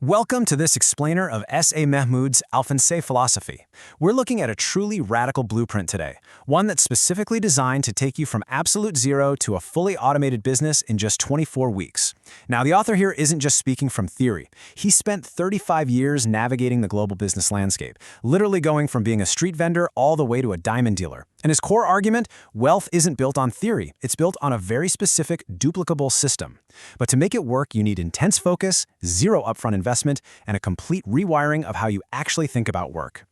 Welcome to this explainer of S.A. Mehmood's Alfansay philosophy. We're looking at a truly radical blueprint today, one that's specifically designed to take you from absolute zero to a fully automated business in just 24 weeks. Now, the author here isn't just speaking from theory. He spent 35 years navigating the global business landscape, literally going from being a street vendor all the way to a diamond dealer. And his core argument, wealth isn't built on theory, it's built on a very specific, duplicable system. But to make it work, you need intense focus, zero upfront investment, and a complete rewiring of how you actually think about work.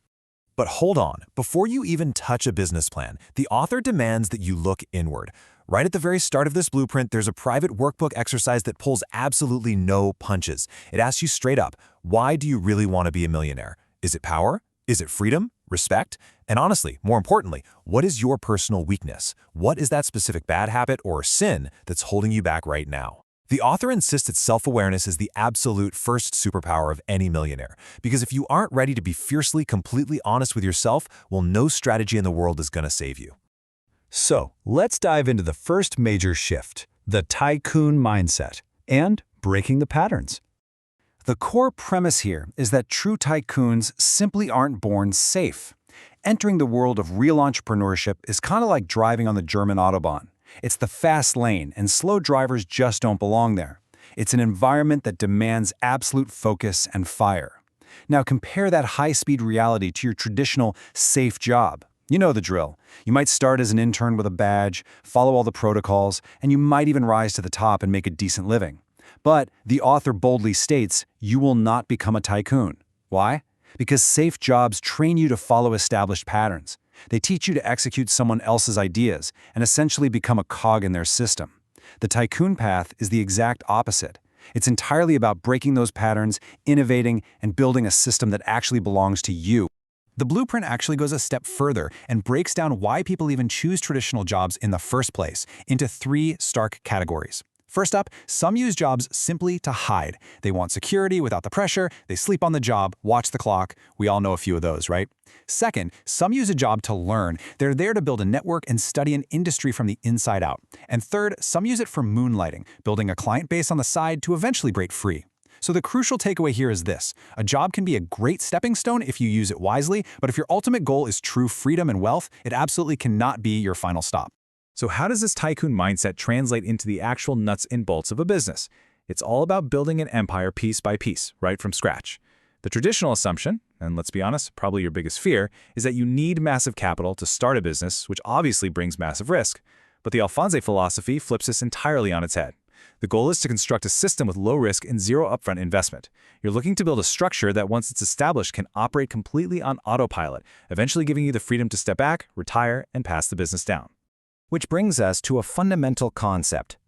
But hold on, before you even touch a business plan, the author demands that you look inward. Right at the very start of this blueprint, there's a private workbook exercise that pulls absolutely no punches. It asks you straight up, why do you really want to be a millionaire? Is it power? Is it freedom? Respect? And honestly, more importantly, what is your personal weakness? What is that specific bad habit or sin that's holding you back right now? The author insists that self-awareness is the absolute first superpower of any millionaire, because if you aren't ready to be fiercely, completely honest with yourself, well, no strategy in the world is going to save you. So, let's dive into the first major shift, the tycoon mindset, and breaking the patterns. The core premise here is that true tycoons simply aren't born safe. Entering the world of real entrepreneurship is kind of like driving on the German Autobahn. It's the fast lane, and slow drivers just don't belong there. It's an environment that demands absolute focus and fire. Now compare that high-speed reality to your traditional safe job. You know the drill. You might start as an intern with a badge, follow all the protocols, and you might even rise to the top and make a decent living. But the author boldly states, you will not become a tycoon. Why? Because safe jobs train you to follow established patterns. They teach you to execute someone else's ideas and essentially become a cog in their system. The tycoon path is the exact opposite. It's entirely about breaking those patterns, innovating, and building a system that actually belongs to you. The blueprint actually goes a step further and breaks down why people even choose traditional jobs in the first place into three stark categories. First up, some use jobs simply to hide. They want security without the pressure, they sleep on the job, watch the clock. We all know a few of those, right? Second, some use a job to learn. They're there to build a network and study an industry from the inside out. And third, some use it for moonlighting, building a client base on the side to eventually break free. So the crucial takeaway here is this. A job can be a great stepping stone if you use it wisely, but if your ultimate goal is true freedom and wealth, it absolutely cannot be your final stop. So how does this tycoon mindset translate into the actual nuts and bolts of a business? It's all about building an empire piece by piece, right from scratch. The traditional assumption, and let's be honest, probably your biggest fear, is that you need massive capital to start a business, which obviously brings massive risk. But the Alfansay philosophy flips this entirely on its head. The goal is to construct a system with low risk and zero upfront investment. You're looking to build a structure that once it's established can operate completely on autopilot, eventually giving you the freedom to step back, retire, and pass the business down. Which brings us to a fundamental concept.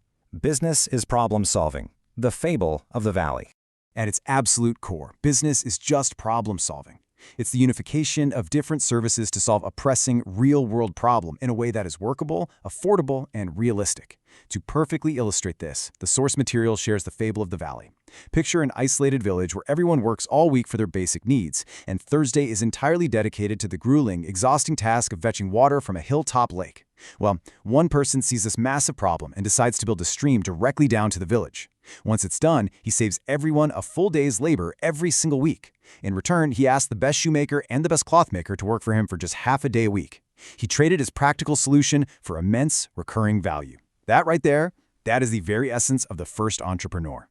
Business is problem solving, the fable of the valley. At its absolute core, business is just problem solving. It's the unification of different services to solve a pressing, real-world problem in a way that is workable, affordable, and realistic. To perfectly illustrate this, the source material shares the fable of the valley. Picture an isolated village where everyone works all week for their basic needs, and Thursday is entirely dedicated to the grueling, exhausting task of fetching water from a hilltop lake. Well, one person sees this massive problem and decides to build a stream directly down to the village. Once it's done, he saves everyone a full day's labor every single week. In return, he asks the best shoemaker and the best clothmaker to work for him for just half a day a week. He traded his practical solution for immense recurring value. That right there, that is the very essence of the first entrepreneur.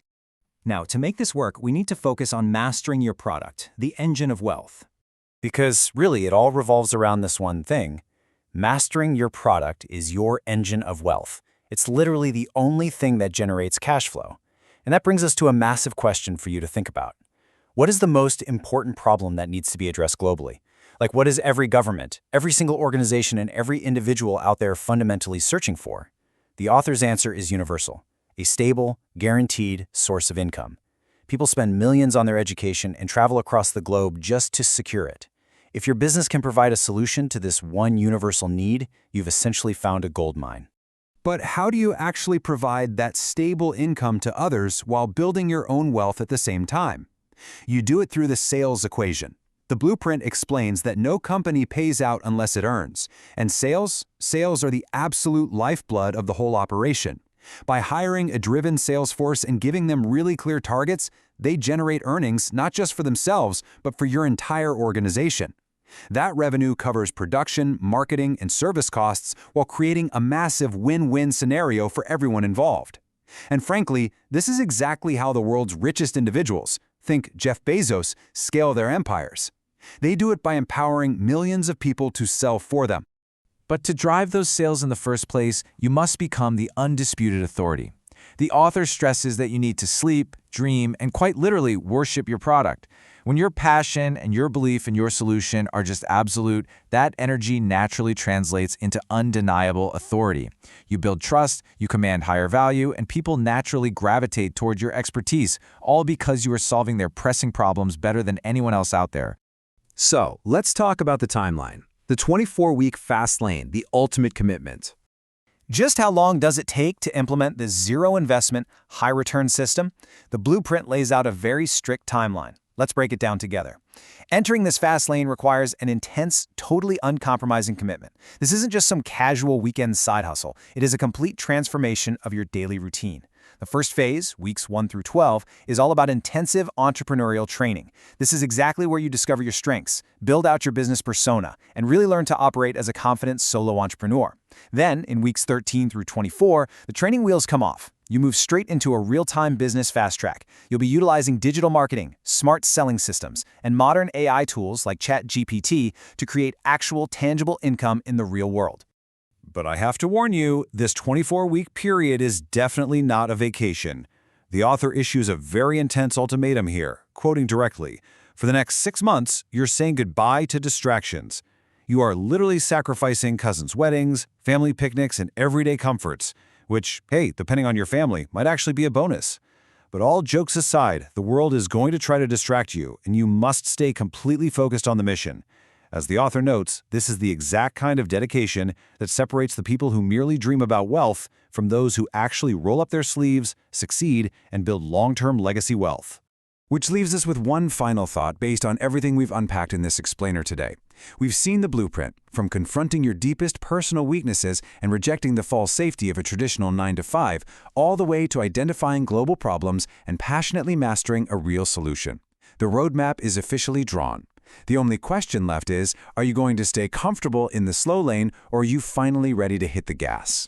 Now, to make this work, we need to focus on mastering your product, the engine of wealth. Because really, it all revolves around this one thing. Mastering your product is your engine of wealth. It's literally the only thing that generates cash flow. And that brings us to a massive question for you to think about. What is the most important problem that needs to be addressed globally? Like, what is every government, every single organization, and every individual out there fundamentally searching for? The author's answer is universal: a stable, guaranteed source of income. People spend millions on their education and travel across the globe just to secure it. If your business can provide a solution to this one universal need, you've essentially found a gold mine. But how do you actually provide that stable income to others while building your own wealth at the same time? You do it through the sales equation. The blueprint explains that no company pays out unless it earns, and sales are the absolute lifeblood of the whole operation. By hiring a driven sales force and giving them really clear targets, they generate earnings not just for themselves, but for your entire organization. That revenue covers production, marketing, and service costs while creating a massive win-win scenario for everyone involved. And frankly, this is exactly how the world's richest individuals, think Jeff Bezos, scale their empires. They do it by empowering millions of people to sell for them. But to drive those sales in the first place, you must become the undisputed authority. The author stresses that you need to sleep, dream, and quite literally worship your product. When your passion and your belief in your solution are just absolute, that energy naturally translates into undeniable authority. You build trust, you command higher value, and people naturally gravitate toward your expertise, all because you are solving their pressing problems better than anyone else out there. So, let's talk about the timeline. The 24-week fast lane, the ultimate commitment. Just how long does it take to implement this zero-investment, high-return system? The blueprint lays out a very strict timeline. Let's break it down together. Entering this fast lane requires an intense, totally uncompromising commitment. This isn't just some casual weekend side hustle. It is a complete transformation of your daily routine. The first phase, weeks 1 through 12, is all about intensive entrepreneurial training. This is exactly where you discover your strengths, build out your business persona, and really learn to operate as a confident solo entrepreneur. Then, in weeks 13 through 24, the training wheels come off. You move straight into a real-time business fast track. You'll be utilizing digital marketing, smart selling systems, and modern AI tools like ChatGPT to create actual tangible income in the real world. But I have to warn you, this 24-week period is definitely not a vacation. The author issues a very intense ultimatum here, quoting directly, "For the next 6 months, you're saying goodbye to distractions. You are literally sacrificing cousins' weddings, family picnics, and everyday comforts, which, hey, depending on your family, might actually be a bonus. But all jokes aside, the world is going to try to distract you, and you must stay completely focused on the mission." As the author notes, this is the exact kind of dedication that separates the people who merely dream about wealth from those who actually roll up their sleeves, succeed, and build long-term legacy wealth. Which leaves us with one final thought based on everything we've unpacked in this explainer today. We've seen the blueprint, from confronting your deepest personal weaknesses and rejecting the false safety of a traditional 9-to-5, all the way to identifying global problems and passionately mastering a real solution. The roadmap is officially drawn. The only question left is, are you going to stay comfortable in the slow lane, or are you finally ready to hit the gas?